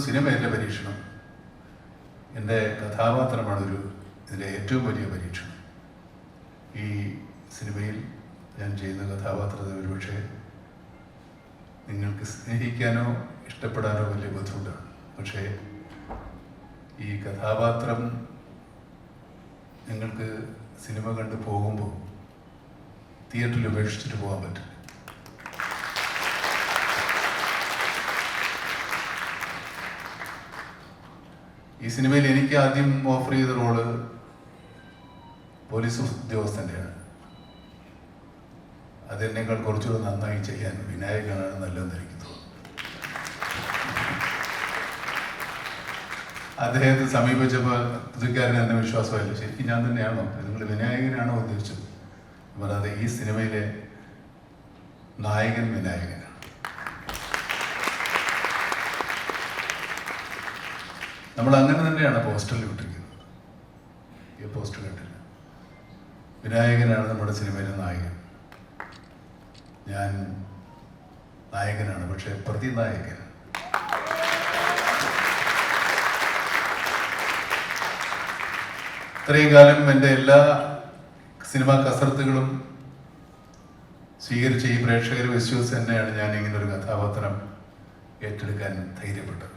സിനിമയല്ല പരീക്ഷണം, എൻ്റെ കഥാപാത്രമാണ് ഇതിലെ ഏറ്റവും വലിയ പരീക്ഷണം. ഈ സിനിമയിൽ ഞാൻ ചെയ്യുന്ന കഥാപാത്രത്തെ ഒരുപക്ഷെ നിങ്ങൾക്ക് സ്നേഹിക്കാനോ ഇഷ്ടപ്പെടാനോ വലിയ ബുദ്ധിമുട്ടാണ്. പക്ഷേ ഈ കഥാപാത്രം നിങ്ങൾക്ക് സിനിമ കണ്ട് പോകുമ്പോൾ തിയേറ്ററിൽ ഉപേക്ഷിച്ചിട്ട് പോകാൻ പറ്റില്ല. ഈ സിനിമയിൽ എനിക്ക് ആദ്യം ഓഫർ ചെയ്ത റോള് പോലീസ് ഉദ്യോഗസ്ഥൻ്റെയാണ്. അതെന്നേക്കാൾ കുറച്ചുകൂടെ നന്നായി ചെയ്യാൻ വിനായകനാണ് നല്ലതെന്ന് എനിക്ക് തോന്നുന്നു. അദ്ദേഹത്തെ സമീപിച്ചപ്പോൾ പുതുക്കാരൻ എന്നെ വിശ്വാസമായില്ല. ശരിക്കും ഞാൻ തന്നെയാണോ, നിങ്ങൾ വിനായകനാണോ ഉദ്ദേശിച്ചത്? പറയാതെ ഈ സിനിമയിലെ നായകൻ വിനായകനാണ്. നമ്മൾ അങ്ങനെ തന്നെയാണ് പോസ്റ്ററിൽ വിട്ടിരിക്കുന്നത്. ഈ പോസ്റ്റർ കണ്ടില്ല. വിനായകനാണ് നമ്മുടെ സിനിമയിലെ നായകൻ. ഞാൻ നായകനാണ്, പക്ഷെ പ്രതിനായകൻ. ഇത്രയും കാലം എൻ്റെ എല്ലാ സിനിമാ കസരത്തുകളും സ്വീകരിച്ച ഈ പ്രേക്ഷകർ വിശ്വസിച്ച് തന്നെയാണ് ഞാൻ ഇങ്ങനൊരു കഥാപാത്രം ഏറ്റെടുക്കാൻ ധൈര്യപ്പെട്ടത്.